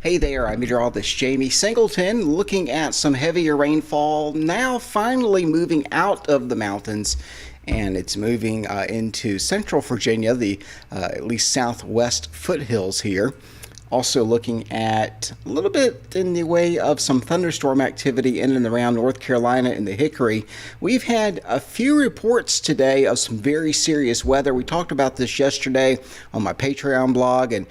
Hey there, I'm meteorologist Jamie Singleton looking at some heavier rainfall now finally moving out of the mountains, and it's moving into central Virginia, the at least southwest foothills here. Also looking at a little bit in the way of some thunderstorm activity in and around North Carolina and the Hickory. We've had a few reports today of some very serious weather. We talked about this yesterday on my Patreon blog and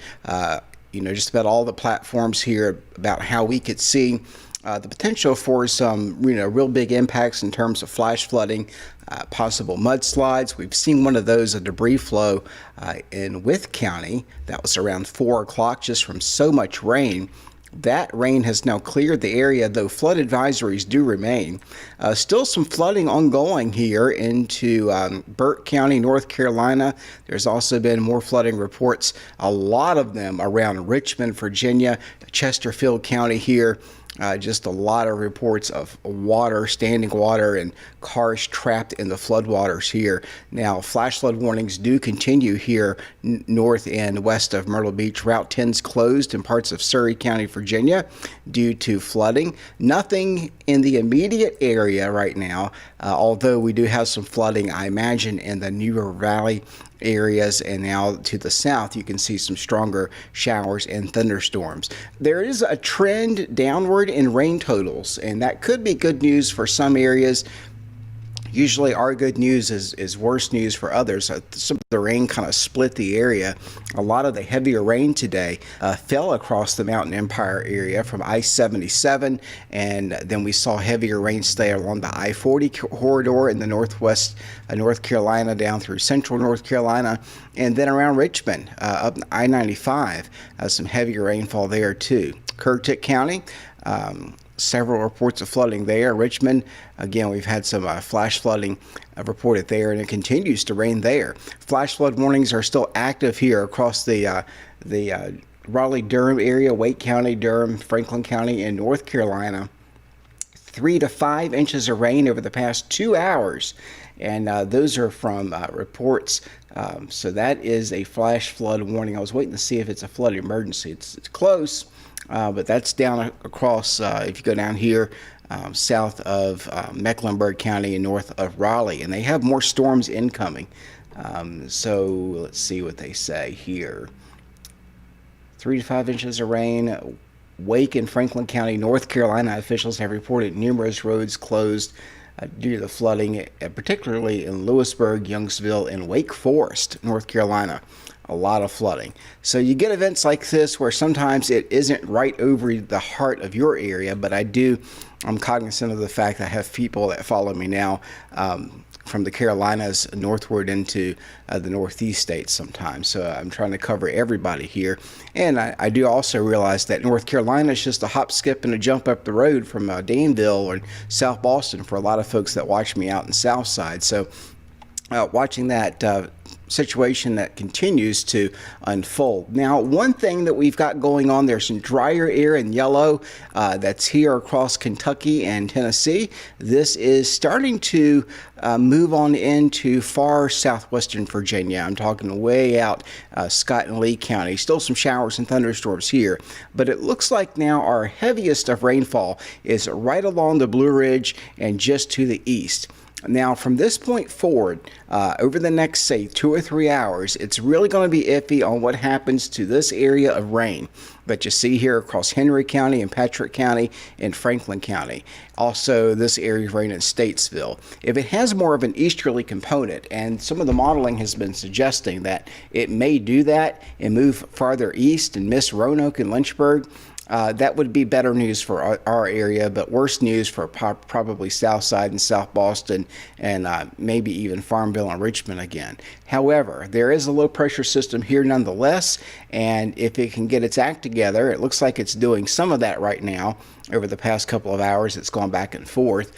just about all the platforms here about how we could see the potential for some, real big impacts in terms of flash flooding, possible mudslides. We've seen one of those, a debris flow in Wythe County. That was around 4 o'clock just from so much rain. That rain has now cleared the area, though flood advisories do remain. Still some flooding ongoing here into Burke County, North Carolina. There's also been more flooding reports, a lot of them around Richmond, Virginia, Chesterfield County here. Just a lot of reports of water, standing water, and cars trapped in the floodwaters here. Now, flash flood warnings do continue here north and west of Myrtle Beach. Route 10's closed in parts of Surry County, Virginia, due to flooding. Nothing in the immediate area right now, although we do have some flooding, I imagine, in the Newer Valley areas, and now to the south you can see some stronger showers and thunderstorms. There is a trend downward in rain totals, and that could be good news for some areas. Usually our good news is worse news for others. Some of the rain kind of split the area. A lot of the heavier rain today fell across the Mountain Empire area from I-77, and then we saw heavier rain stay along the I-40 corridor in the northwest North Carolina down through central North Carolina, and then around Richmond up I-95. Some heavier rainfall there too. Currituck County, several reports of flooding there. Richmond, again, we've had some flash flooding reported there, and it continues to rain there. Flash flood warnings are still active here across the Raleigh-Durham area, Wake County, Durham, Franklin County, and North Carolina. 3 to 5 inches of rain over the past 2 hours, and those are from reports. So that is a flash flood warning. I was waiting to see if it's a flood emergency. It's close. But that's down across, if you go down here, south of Mecklenburg County and north of Raleigh. And they have more storms incoming. So let's see what they say here. 3 to 5 inches of rain. Wake and Franklin County, North Carolina officials have reported numerous roads closed due to the flooding, particularly in Lewisburg, Youngsville, and Wake Forest, North Carolina. A lot of flooding. So you get events like this where sometimes it isn't right over the heart of your area, but I'm cognizant of the fact that I have people that follow me now from the Carolinas northward into the Northeast states sometimes. So I'm trying to cover everybody here. And I do also realize that North Carolina is just a hop, skip, and a jump up the road from Danville or South Boston for a lot of folks that watch me out in South Side. So watching that situation that continues to unfold. Now, one thing that we've got going on, there's some drier air in yellow that's here across Kentucky and Tennessee. This is starting to move on into far southwestern Virginia. I'm talking way out Scott and Lee County. Still some showers and thunderstorms here, but it looks like now our heaviest of rainfall is right along the Blue Ridge and just to the east. Now, from this point forward, over the next, say, 2 or 3 hours, it's really going to be iffy on what happens to this area of rain that you see here across Henry County and Patrick County and Franklin County. Also, this area of rain in Statesville. If it has more of an easterly component, and some of the modeling has been suggesting that it may do that and move farther east and miss Roanoke and Lynchburg, that would be better news for our area, but worse news for probably South Side and South Boston and maybe even Farmville and Richmond again. However, there is a low pressure system here nonetheless, and if it can get its act together, it looks like it's doing some of that right now. Over the past couple of hours, it's gone back and forth.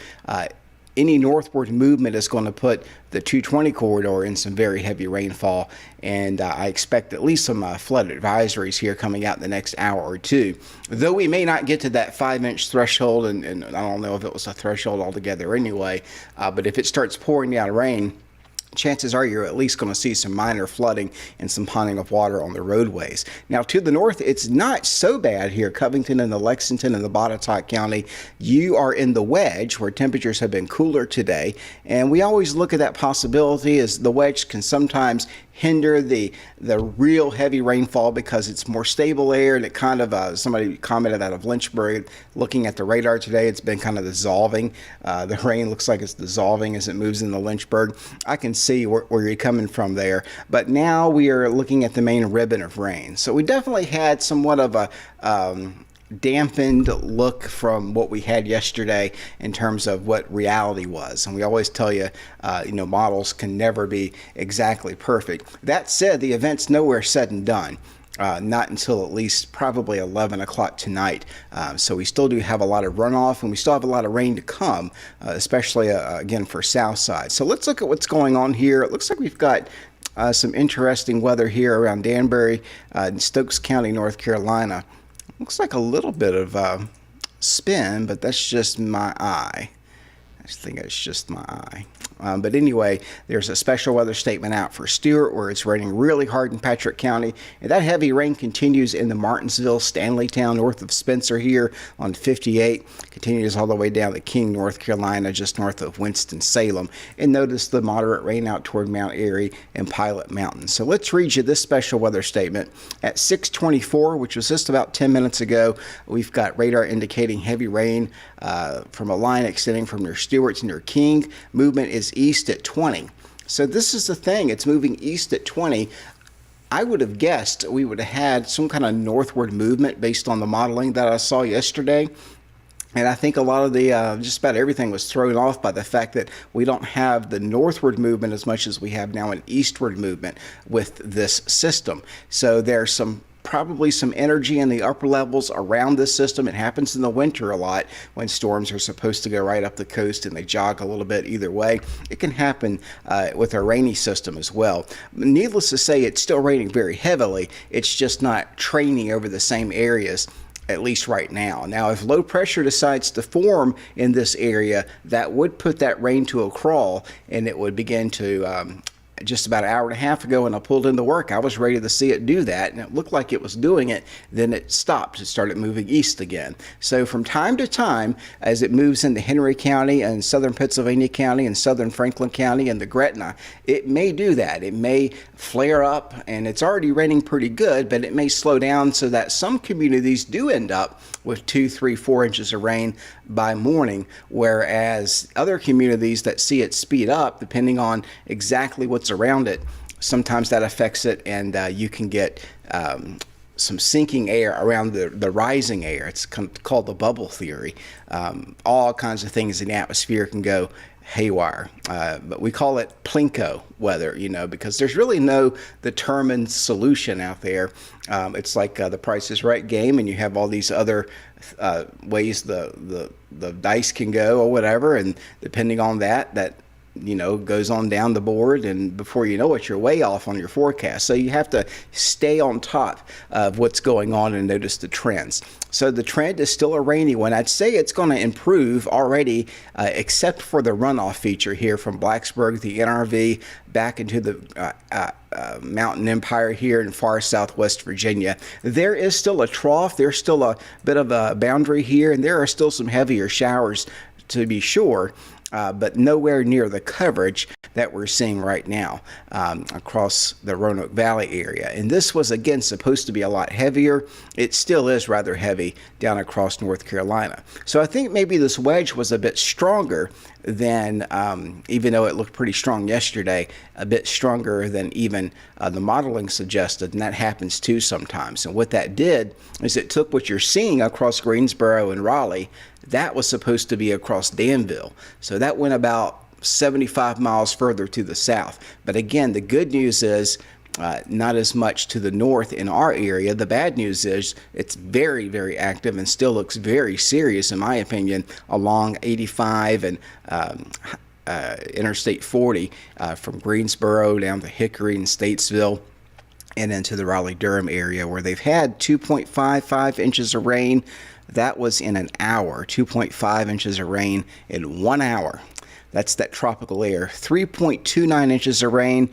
Any northward movement is going to put the 220 corridor in some very heavy rainfall, and I expect at least some flood advisories here coming out in the next hour or two. Though we may not get to that 5-inch threshold, and I don't know if it was a threshold altogether anyway, but if it starts pouring down rain, chances are you're at least going to see some minor flooding and some ponding of water on the roadways. Now, to the north, it's not so bad here. Covington and the Lexington and the Botetourt County, you are in the wedge where temperatures have been cooler today. And we always look at that possibility as the wedge can sometimes hinder the real heavy rainfall because it's more stable air, and it kind of, somebody commented out of Lynchburg, looking at the radar today, it's been kind of dissolving. The rain looks like it's dissolving as it moves into Lynchburg. I can see where you're coming from there, but now we are looking at the main ribbon of rain. So we definitely had somewhat of a dampened look from what we had yesterday in terms of what reality was. And we always tell you, models can never be exactly perfect. That said, the event's nowhere said and done. Not until at least probably 11 o'clock tonight. So we still do have a lot of runoff, and we still have a lot of rain to come, especially again for south side. So let's look at what's going on here. It looks like we've got some interesting weather here around Danbury in Stokes County, North Carolina. Looks like a little bit of spin, but that's just my eye. I think it's just my eye. But anyway, there's a special weather statement out for Stewart where it's raining really hard in Patrick County. And that heavy rain continues in the Martinsville, Stanleytown, north of Spencer here on 58. Continues all the way down to King, North Carolina, just north of Winston-Salem. And notice the moderate rain out toward Mount Airy and Pilot Mountain. So let's read you this special weather statement. At 6:24, which was just about 10 minutes ago, we've got radar indicating heavy rain from a line extending from near Stewart to near King. Movement is east at 20. So this is the thing, it's moving east at 20. I would have guessed we would have had some kind of northward movement based on the modeling that I saw yesterday. And I think a lot of the, just about everything was thrown off by the fact that we don't have the northward movement as much as we have now an eastward movement with this system. So there's probably some energy in the upper levels around this system. It happens in the winter a lot when storms are supposed to go right up the coast and they jog a little bit either way. It can happen with our rainy system as well. Needless to say, it's still raining very heavily. It's just not training over the same areas, at least right now. Now, if low pressure decides to form in this area, that would put that rain to a crawl, and it would begin to just about an hour and a half ago when I pulled into work, I was ready to see it do that, and it looked like it was doing it. Then it stopped. It started moving east again. So from time to time, as it moves into Henry County and southern Pennsylvania County and southern Franklin County and the Gretna, it may do that. It may flare up, and it's already raining pretty good, but it may slow down so that some communities do end up with 2, 3, 4 inches of rain by morning, whereas other communities that see it speed up, depending on exactly what's around it, sometimes that affects it, and you can get some sinking air around the rising air. It's called the bubble theory. All kinds of things in the atmosphere can go haywire, but we call it plinko weather, because there's really no determined solution out there. It's like the Price is Right game, and you have all these other ways the dice can go or whatever, and depending on that goes on down the board, and before you know it, you're way off on your forecast. So you have to stay on top of what's going on and notice the trends. So the trend is still a rainy one. I'd say it's going to improve already, except for the runoff feature here from Blacksburg, the NRV, back into the Mountain Empire here in far southwest Virginia. There is still a trough. There's still a bit of a boundary here, and there are still some heavier showers to be sure. But nowhere near the coverage that we're seeing right now across the Roanoke Valley area. And this was, again, supposed to be a lot heavier. It still is rather heavy down across North Carolina. So I think maybe this wedge was a bit stronger than, even though it looked pretty strong yesterday, a bit stronger than even the modeling suggested, and that happens too sometimes. And what that did is it took what you're seeing across Greensboro and Raleigh, that was supposed to be across Danville. So that went about 75 miles further to the south. But again, the good news is not as much to the north in our area. The bad news is it's very, very active and still looks very serious, in my opinion, along 85 and Interstate 40 from Greensboro down to Hickory and Statesville and into the Raleigh-Durham area, where they've had 2.55 inches of rain. That was in an hour, 2.5 inches of rain in 1 hour. That's that tropical air. 3.29 inches of rain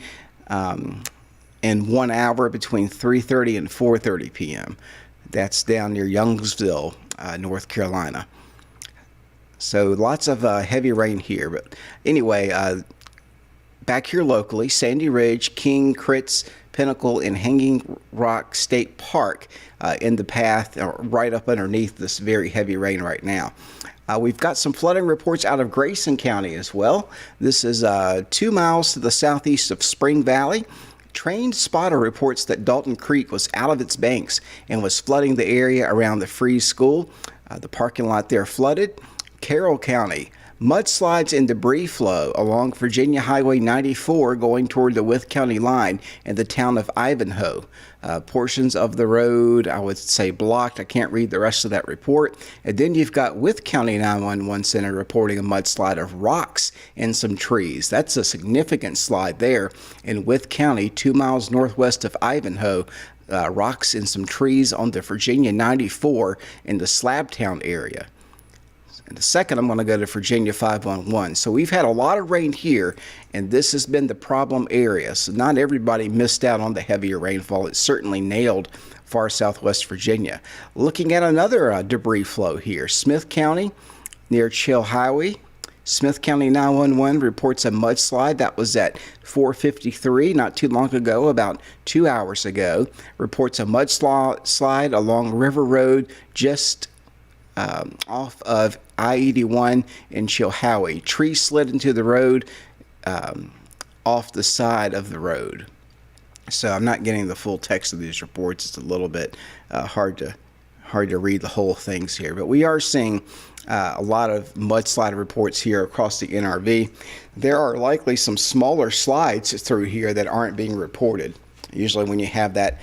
in 1 hour between 3:30 and 4:30 p.m. That's down near Youngsville, North Carolina. So lots of heavy rain here. But anyway, back here locally, Sandy Ridge, King, Critz, Pinnacle, and Hanging Rock State Park in the path right up underneath this very heavy rain right now. We've got some flooding reports out of Grayson County as well. This is 2 miles to the southeast of Spring Valley. Trained spotter reports that Dalton Creek was out of its banks and was flooding the area around the Free School. The parking lot there flooded. Carroll County, mudslides and debris flow along Virginia Highway 94 going toward the Wythe County line in the town of Ivanhoe. Portions of the road, I would say, blocked. I can't read the rest of that report. And then you've got Wythe County 911 Center reporting a mudslide of rocks and some trees. That's a significant slide there in Wythe County, 2 miles northwest of Ivanhoe. Rocks and some trees on the Virginia 94 in the Slabtown area. In a second, I'm going to go to Virginia 511. So we've had a lot of rain here, and this has been the problem area. So not everybody missed out on the heavier rainfall. It certainly nailed far southwest Virginia. Looking at another debris flow here. Smith County near Chill Highway. Smith County 911 reports a mudslide. That was at 4:53 not too long ago, about 2 hours ago. Reports a mudslide along River Road just off of I-81 in Chilhowie. Trees slid into the road off the side of the road. So I'm not getting the full text of these reports. It's a little bit hard to read the whole things here. But we are seeing a lot of mudslide reports here across the NRV. There are likely some smaller slides through here that aren't being reported. Usually when you have that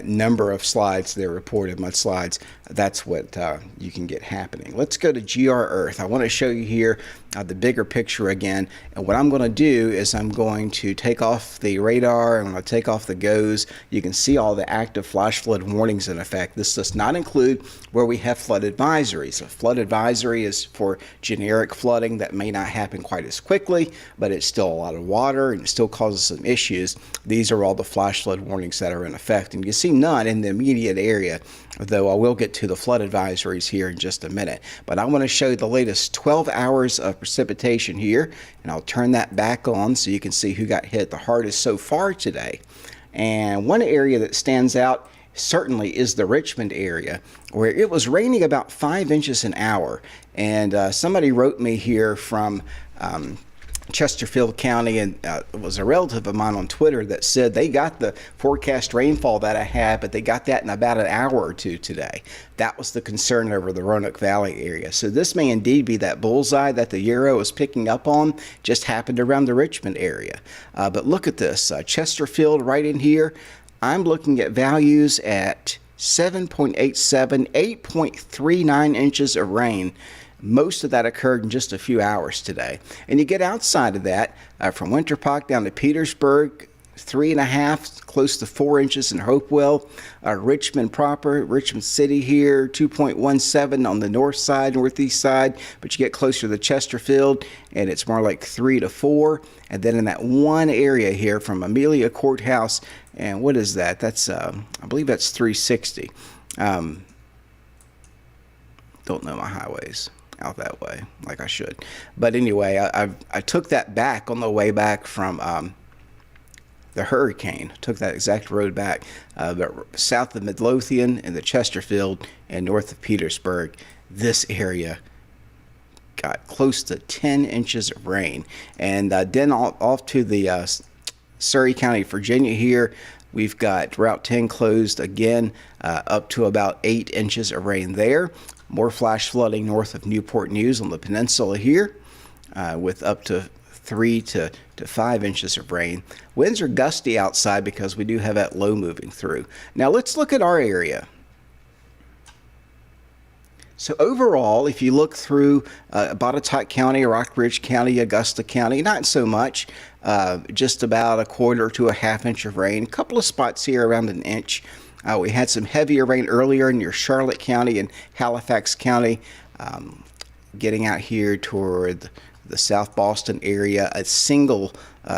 number of slides, they're reported mudslides, that's what you can get happening. Let's go to GR Earth. I want to show you here the bigger picture again. And what I'm going to do is I'm going to take off the radar. I'm going to take off the GOES. You can see all the active flash flood warnings in effect. This does not include where we have flood advisories. A flood advisory is for generic flooding that may not happen quite as quickly, but it's still a lot of water and it still causes some issues. These are all the flash flood warnings that are in effect, and you see none in the immediate area, though I will get to the flood advisories here in just a minute. But I want to show you the latest 12 hours of precipitation here, and I'll turn that back on so you can see who got hit the hardest so far today. And one area that stands out certainly is the Richmond area, where it was raining about 5 inches an hour. And somebody wrote me here from Chesterfield County, and it was a relative of mine on Twitter that said they got the forecast rainfall that I had, but they got that in about an hour or two today. That was the concern over the Roanoke Valley area. So this may indeed be that bullseye that the Euro is picking up on, just happened around the Richmond area. But look at this, Chesterfield right in here. I'm looking at values at 7.87, 8.39 inches of rain. Most of that occurred in just a few hours today. And you get outside of that, from Winter Park down to Petersburg, 3.5, close to 4 inches in Hopewell. Richmond proper, Richmond City here, 2.17 on the north side, northeast side. But you get closer to Chesterfield, and it's more like 3 to 4. And then in that one area here from Amelia Courthouse, and what is that? That's, I believe that's 360. Don't know my highways out that way like I should. But anyway, I took that back on the way back from the hurricane. Took that exact road back, but south of Midlothian and the Chesterfield and north of Petersburg, this area got close to 10 inches of rain. And then off to the Surrey County, Virginia here, we've got Route 10 closed again, up to about 8 inches of rain there. More flash flooding north of Newport News on the peninsula here, with up to 3 to 5 inches of rain. Winds are gusty outside because we do have that low moving through. Now let's look at our area. So overall, if you look through Botetourt County, Rockbridge County, Augusta County, not so much, just about 1/4 to 1/2 inch of rain. A couple of spots here around 1 inch. We had some heavier rain earlier near Charlotte County and Halifax County, getting out here toward the South Boston area. A single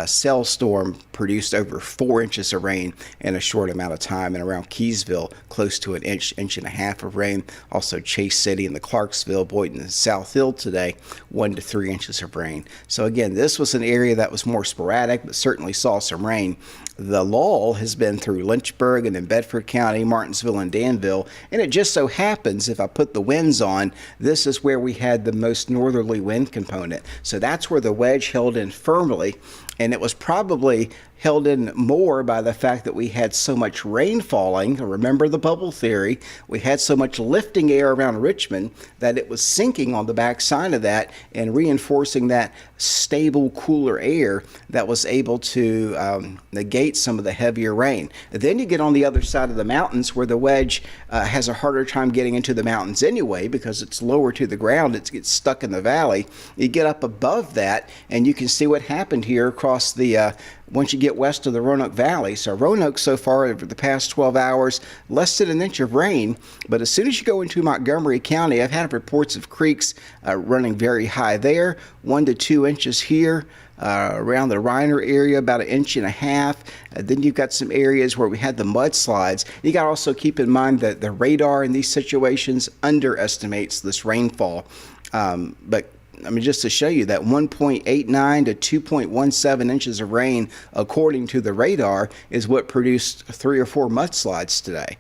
cell storm produced over 4 inches of rain in a short amount of time, and around Keysville, close to an inch, inch and a half of rain. Also Chase City and the Clarksville, Boynton, and South Hill today, 1 to 3 inches of rain. So again, this was an area that was more sporadic, but certainly saw some rain. The lull has been through Lynchburg and in Bedford County, Martinsville and Danville, and it just so happens, if I put the winds on, this is where we had the most northerly wind component. So that's where the wedge held in firmly, and it was probably held in more by the fact that we had so much rain falling. Remember the bubble theory? We had so much lifting air around Richmond that it was sinking on the backside of that and reinforcing that stable, cooler air that was able to negate some of the heavier rain. Then you get on the other side of the mountains where the wedge has a harder time getting into the mountains anyway because it's lower to the ground. It gets stuck in the valley. You get up above that and you can see what happened here across the once you get west of the Roanoke Valley. So Roanoke so far over the past 12 hours, less than an inch of rain. But as soon as you go into Montgomery County, I've had reports of creeks running very high there, 1 to 2 inches here. Around the Reiner area, about 1.5 inches. Then you've got some areas where we had the mudslides. You got to also keep in mind that the radar in these situations underestimates this rainfall. But I mean, just to show you that 1.89 to 2.17 inches of rain, according to the radar, is what produced 3 or 4 mudslides today.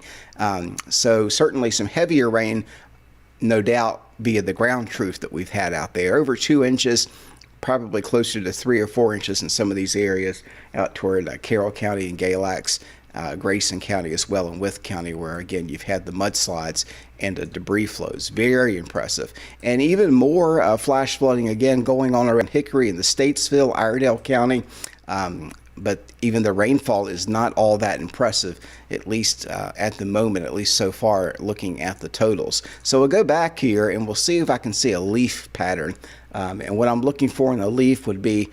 So certainly some heavier rain, no doubt, via the ground truth that we've had out there. Over 2 inches, probably closer to 3 or 4 inches in some of these areas out toward Carroll County and Galax. Grayson County as well, and Wythe County, where again you've had the mudslides and the debris flows. Very impressive. And even more flash flooding again going on around Hickory and the Statesville, Iredell County. But even the rainfall is not all that impressive, at least at the moment, at least so far, looking at the totals. So we'll go back here and we'll see if I can see a leaf pattern. And what I'm looking for in a leaf would be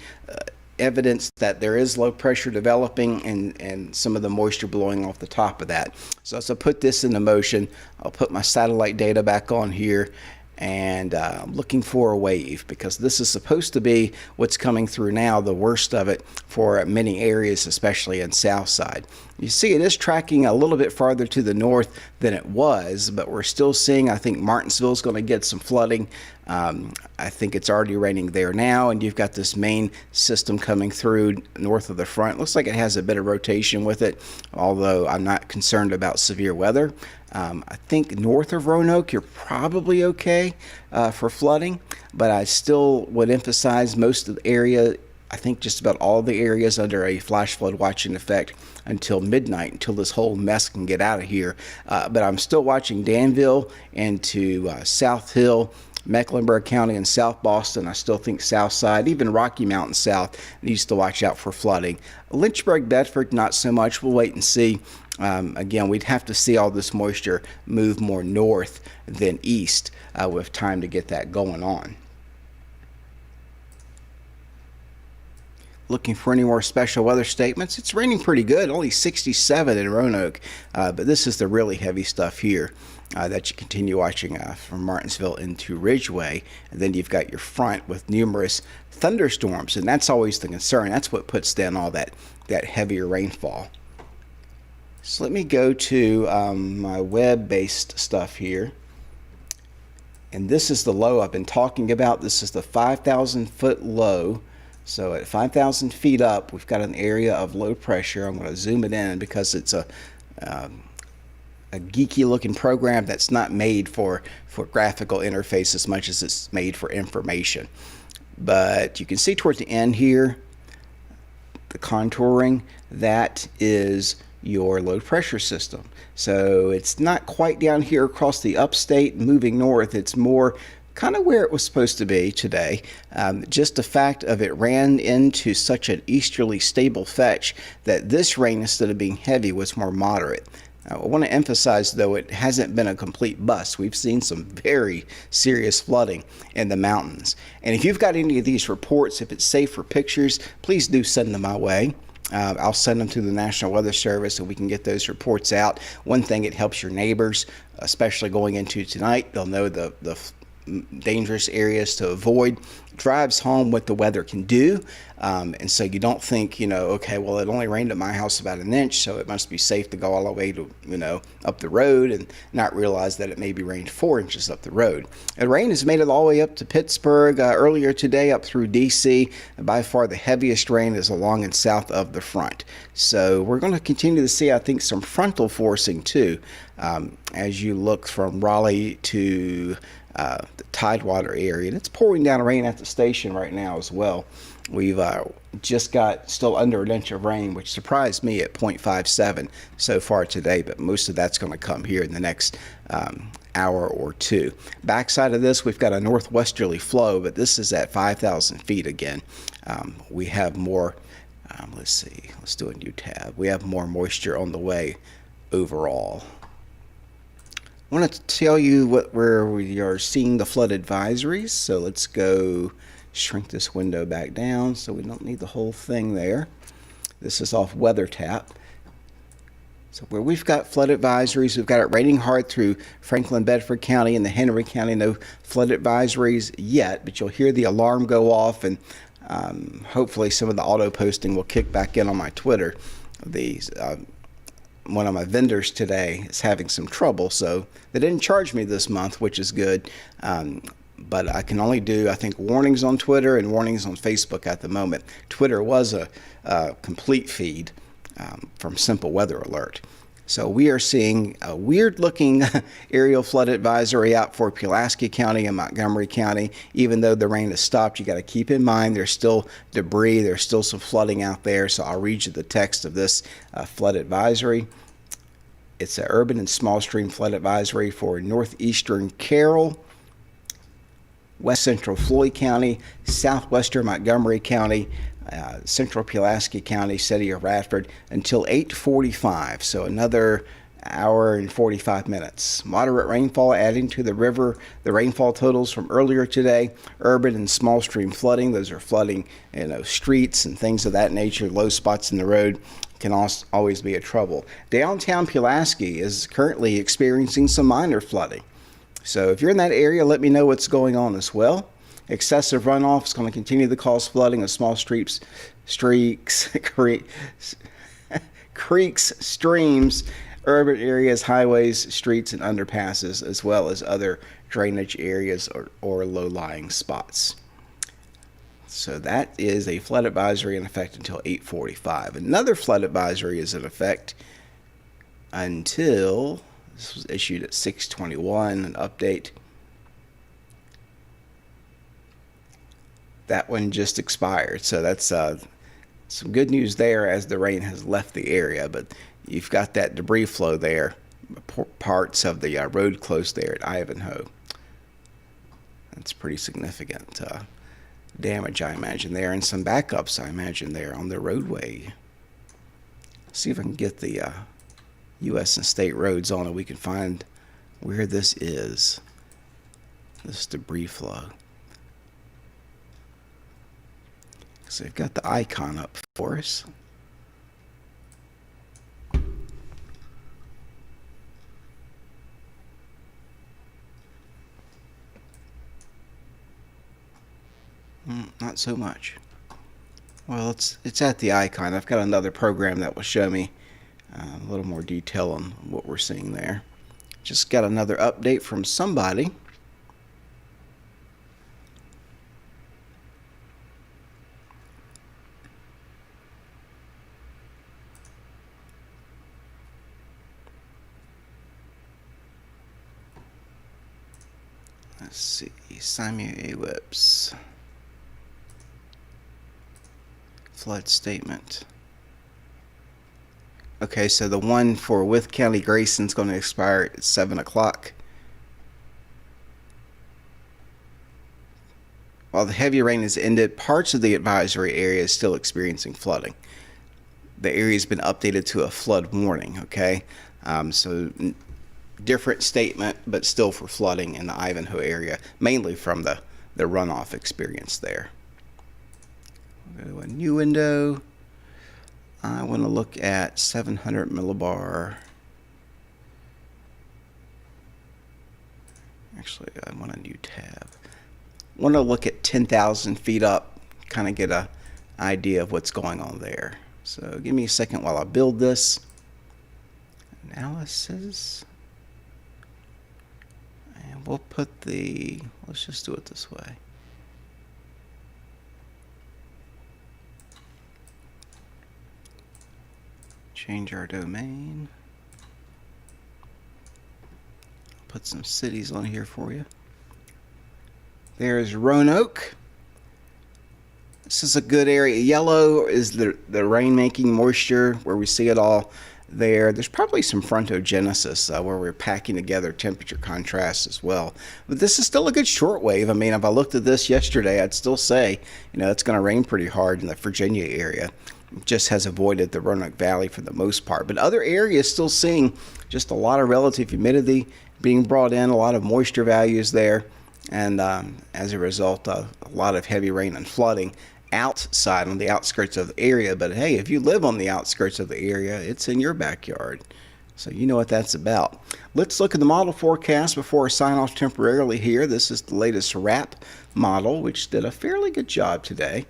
evidence that there is low pressure developing and some of the moisture blowing off the top of that. So as I put this into motion, I'll put my satellite data back on here, and I'm looking for a wave because this is supposed to be what's coming through now, the worst of it for many areas, especially in Southside. You see it is tracking a little bit farther to the north than it was, but we're still seeing, I think Martinsville is going to get some flooding. I think it's already raining there now, and you've got this main system coming through north of the front. Looks like it has a bit of rotation with it, although I'm not concerned about severe weather. I think north of Roanoke, you're probably okay for flooding, but I still would emphasize most of the area, I think just about all the areas under a flash flood watching effect until midnight, until this whole mess can get out of here. But I'm still watching Danville into South Hill, Mecklenburg County, and South Boston. I still think Southside, even Rocky Mountain South, needs to watch out for flooding. Lynchburg, Bedford, not so much. We'll wait and see. Again, we'd have to see all this moisture move more north than east with time to get that going on. Looking for any more special weather statements. It's raining pretty good, only 67 in Roanoke, but this is the really heavy stuff here that you continue watching from Martinsville into Ridgeway. And then you've got your front with numerous thunderstorms, and that's always the concern. That's what puts down all that heavier rainfall. So let me go to my web-based stuff here. And this is the low I've been talking about. This is the 5,000 foot low. So at 5,000 feet up, we've got an area of low pressure. I'm going to zoom it in because it's a geeky looking program that's not made for graphical interface as much as it's made for information. But you can see toward the end here, the contouring, that is your low pressure system. So it's not quite down here across the upstate moving north. It's more kind of where it was supposed to be today. Just the fact of it ran into such an easterly stable fetch that this rain, instead of being heavy, was more moderate. I want to emphasize, though, it hasn't been a complete bust. We've seen some very serious flooding in the mountains. And if you've got any of these reports, if it's safe for pictures, please do send them my way. I'll send them to the National Weather Service so we can get those reports out. One thing, it helps your neighbors, especially going into tonight. They'll know the dangerous areas to avoid, drives home what the weather can do. And so you don't think, okay, well, it only rained at my house about an inch, so it must be safe to go all the way to, up the road, and not realize that it maybe rained 4 inches up the road. The rain has made it all the way up to Pittsburgh earlier today, up through D.C. By far the heaviest rain is along and south of the front. So we're going to continue to see, I think, some frontal forcing too, as you look from Raleigh to the Tidewater area. And it's pouring down rain at the station right now as well. We've just got still under an inch of rain, which surprised me at 0.57 so far today, but most of that's going to come here in the next hour or two. Backside of this, we've got a northwesterly flow, but this is at 5,000 feet again. We have more, let's see, let's do a new tab. We have more moisture on the way overall. I want to tell you where we are seeing the flood advisories, so let's go shrink this window back down so we don't need the whole thing there. This is off WeatherTap. So where we've got flood advisories, we've got it raining hard through Franklin, Bedford County and the Henry County. No flood advisories yet, but you'll hear the alarm go off, and hopefully some of the auto posting will kick back in on my Twitter. One of my vendors today is having some trouble, so they didn't charge me this month, which is good. But I can only do, I think, warnings on Twitter and warnings on Facebook at the moment. Twitter was a complete feed from Simple Weather Alert. So we are seeing a weird-looking aerial flood advisory out for Pulaski County and Montgomery County. Even though the rain has stopped, you got to keep in mind there's still debris, there's still some flooding out there. So I'll read you the text of this flood advisory. It's an urban and small stream flood advisory for northeastern Carroll, west central Floyd County, southwestern Montgomery County, central Pulaski County, city of Radford, until 8:45, so another hour and 45 minutes. Moderate rainfall adding to the rainfall totals from earlier today. Urban and small stream flooding, those are flooding, streets and things of that nature. Low spots in the road can always be a trouble. Downtown Pulaski is currently experiencing some minor flooding. So if you're in that area, let me know what's going on as well. Excessive runoff is going to continue to cause flooding of small streams, creeks, streams, urban areas, highways, streets, and underpasses, as well as other drainage areas or low-lying spots. So that is a flood advisory in effect until 8:45. Another flood advisory is in effect until, this was issued at 6:21, an update. That one just expired, so that's some good news there as the rain has left the area, but you've got that debris flow there, parts of the road closed there at Ivanhoe. That's pretty significant damage, I imagine, there, and some backups, I imagine, there on the roadway. See if I can get the U.S. and state roads on it. We can find where this is, this debris flow. So they've got the icon up for us. Not so much. Well, it's at the icon. I've got another program that will show me a little more detail on what we're seeing there. Just got another update from somebody. Let's see, Samuel A. Whips. Flood statement. Okay, so the one for Wythe County Grayson is going to expire at 7 o'clock. While the heavy rain has ended, parts of the advisory area is still experiencing flooding. The area has been updated to a flood warning, okay? So different statement, but still for flooding in the Ivanhoe area, mainly from the runoff experience there. We'll go to a new window. I want to look at 700 millibar Actually, I'm on a new tab. I want to look at 10,000 feet up, kind of get a idea of what's going on there. So give me a second while I build this. Analysis. And we'll put let's just do it this way. Change our domain. Put some cities on here for you. There's Roanoke. This is a good area. Yellow is the rain-making moisture where we see it all there. There's probably some frontogenesis where we're packing together temperature contrast as well. But this is still a good short wave. I mean, if I looked at this yesterday, I'd still say, it's going to rain pretty hard in the Virginia area. It just has avoided the Roanoke Valley for the most part. But other areas still seeing just a lot of relative humidity being brought in, a lot of moisture values there. And as a result, a lot of heavy rain and flooding outside on the outskirts of the area. But hey, if you live on the outskirts of the area, it's in your backyard. So you know what that's about. Let's look at the model forecast before I sign off temporarily here. This is the latest WRAP model, which did a fairly good job today.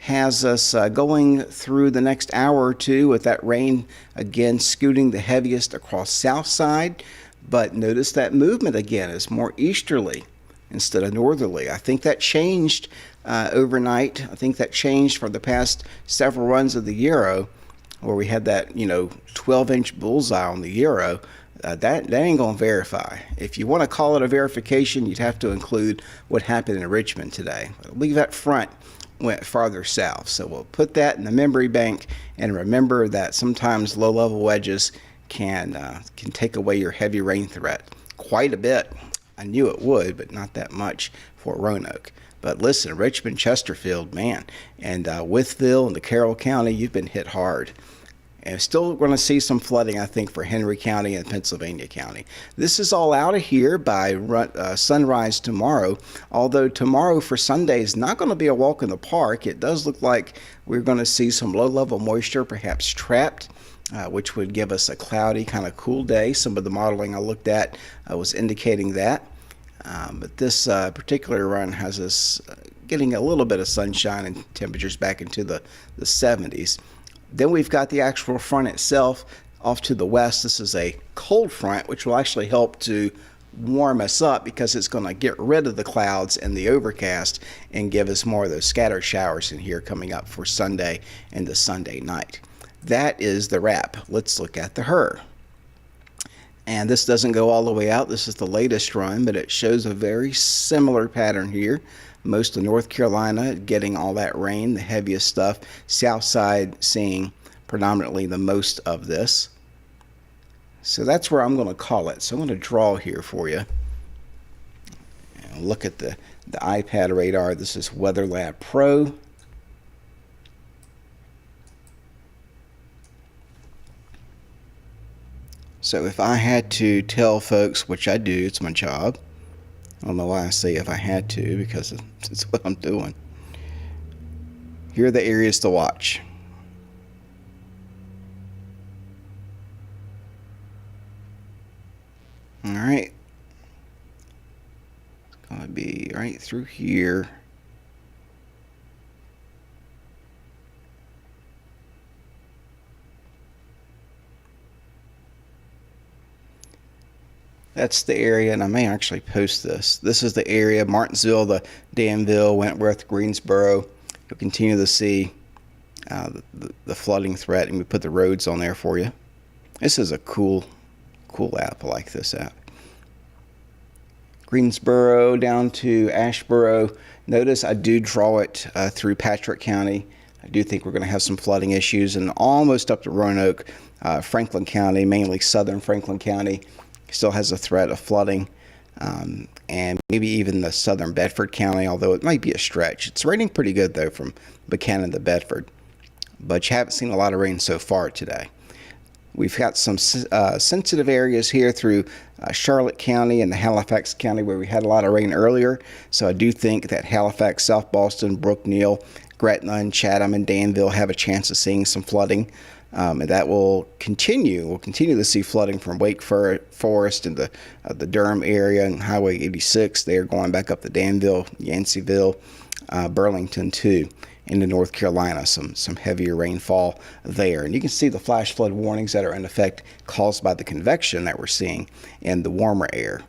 Has us going through the next hour or two with that rain again scooting the heaviest across south side. But notice that movement again is more easterly instead of northerly. I think that changed overnight. I think that changed for the past several runs of the euro, where we had that 12-inch bullseye on the euro. That ain't going to verify. If you want to call it a verification, you'd have to include what happened in Richmond today. Leave that front went farther south. So we'll put that in the memory bank, and remember that sometimes low-level wedges can take away your heavy rain threat quite a bit. I knew it would, but not that much for Roanoke. But listen, Richmond, Chesterfield, man, and Wytheville and the Carroll County, you've been hit hard. And still going to see some flooding, I think, for Henry County and Pennsylvania County. This is all out of here by sunrise tomorrow, although tomorrow for Sunday is not going to be a walk in the park. It does look like we're going to see some low-level moisture perhaps trapped, which would give us a cloudy, kind of cool day. Some of the modeling I looked at was indicating that. But this particular run has us getting a little bit of sunshine and temperatures back into the 70s. Then we've got the actual front itself off to the west. This is a cold front, which will actually help to warm us up because it's going to get rid of the clouds and the overcast and give us more of those scattered showers in here coming up for Sunday and the Sunday night. That is the WRAP. Let's look at the HER. And this doesn't go all the way out. This is the latest run, but it shows a very similar pattern here. Most of North Carolina getting all that rain, the heaviest stuff. South side seeing predominantly the most of this. So that's where I'm going to call it. So I'm going to draw here for you. And look at the iPad radar. This is Weather Lab Pro. So if I had to tell folks, which I do, it's my job. I don't know why I say if I had to, because it's what I'm doing. Here are the areas to watch. All right. It's going to be right through here. That's the area, and I may actually post this. This is the area, Martinsville, the Danville, Wentworth, Greensboro. You'll continue to see the flooding threat, and we put the roads on there for you. This is a cool app. I like this app. Greensboro down to Asheboro. Notice I do draw it through Patrick County. I do think we're going to have some flooding issues, and almost up to Roanoke, Franklin County, mainly southern Franklin County. Still has a threat of flooding, and maybe even the southern Bedford County, although it might be a stretch. It's raining pretty good, though, from Buchanan to Bedford, but you haven't seen a lot of rain so far today. We've got some sensitive areas here through Charlotte County and the Halifax County where we had a lot of rain earlier, so I do think that Halifax, South Boston, Brook Neal, Gretna, and Chatham, and Danville have a chance of seeing some flooding. And that will continue. We'll continue to see flooding from Wake Forest and the Durham area and Highway 86 there, going back up to Danville, Yanceyville, Burlington too, into North Carolina. Some heavier rainfall there. And you can see the flash flood warnings that are in effect caused by the convection that we're seeing in the warmer air.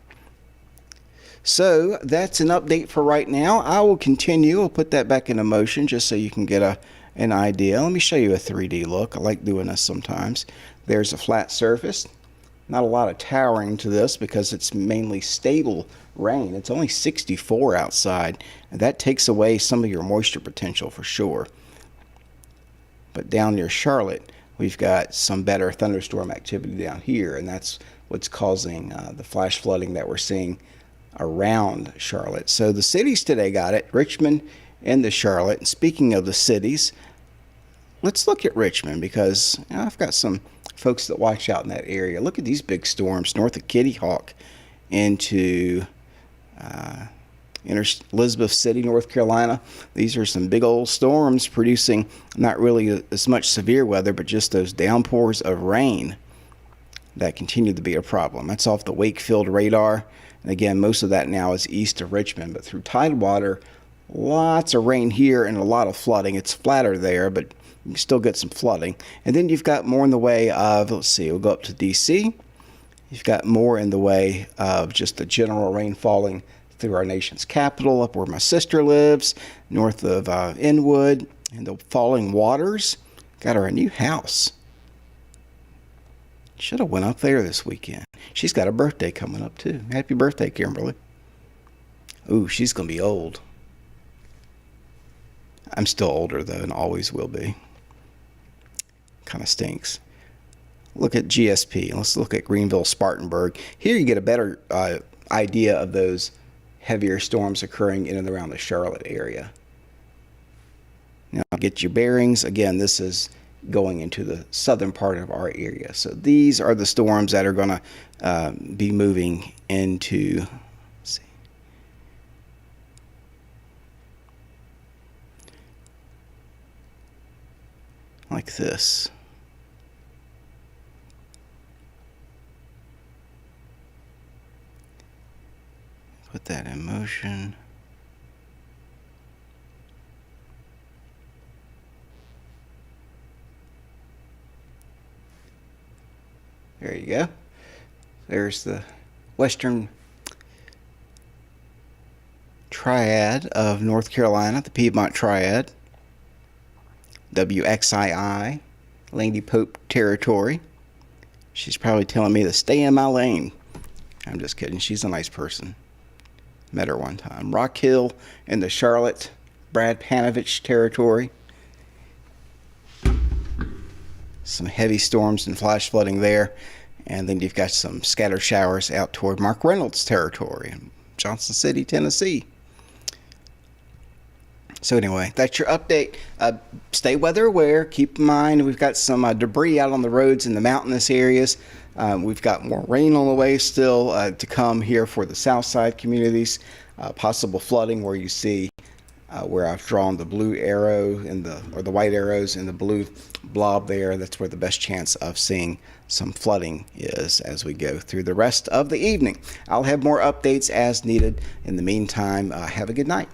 So that's an update for right now. I will continue. I'll put that back into motion just so you can get an idea. Let me show you a 3D look. I like doing this sometimes. There's a flat surface. Not a lot of towering to this because it's mainly stable rain. It's only 64 outside, and that takes away some of your moisture potential for sure. But down near Charlotte, we've got some better thunderstorm activity down here, and that's what's causing the flash flooding that we're seeing around Charlotte. So the cities today got it, Richmond and the Charlotte. And speaking of the cities, let's look at Richmond because I've got some folks that watch out in that area. Look at these big storms north of Kitty Hawk into Elizabeth City, North Carolina. These are some big old storms producing not really as much severe weather, but just those downpours of rain that continue to be a problem. That's off the Wakefield radar. And again, most of that now is east of Richmond, but through Tidewater, lots of rain here and a lot of flooding. It's flatter there, but you can still get some flooding. And then you've got more in the way of, let's see, we'll go up to D.C. You've got more in the way of just the general rain falling through our nation's capital, up where my sister lives, north of Inwood, and the falling waters. Got her a new house. Should have went up there this weekend. She's got a birthday coming up too. Happy birthday, Kimberly. Ooh, she's going to be old. I'm still older though, and always will be. Kind of stinks. Look at GSP. Let's look at Greenville, Spartanburg. Here you get a better idea of those heavier storms occurring in and around the Charlotte area. Now, get your bearings. Again, this is going into the southern part of our area. So these are the storms that are going to be moving into, let's see, like this. Put that in motion. There you go. There's the western triad of North Carolina, the Piedmont Triad, WXII, Laney Pope territory. She's probably telling me to stay in my lane. I'm just kidding. She's a nice person. Met her one time. Rock Hill in the Charlotte, Brad Panovich territory. Some heavy storms and flash flooding there. And then you've got some scattered showers out toward Mark Reynolds territory in Johnson City, Tennessee. So anyway, that's your update. Stay weather aware. Keep in mind we've got some debris out on the roads in the mountainous areas. We've got more rain on the way still to come here for the south side communities. Possible flooding where you see where I've drawn the blue arrow or the white arrows in the blue blob there. That's where the best chance of seeing some flooding is as we go through the rest of the evening. I'll have more updates as needed. In the meantime, have a good night.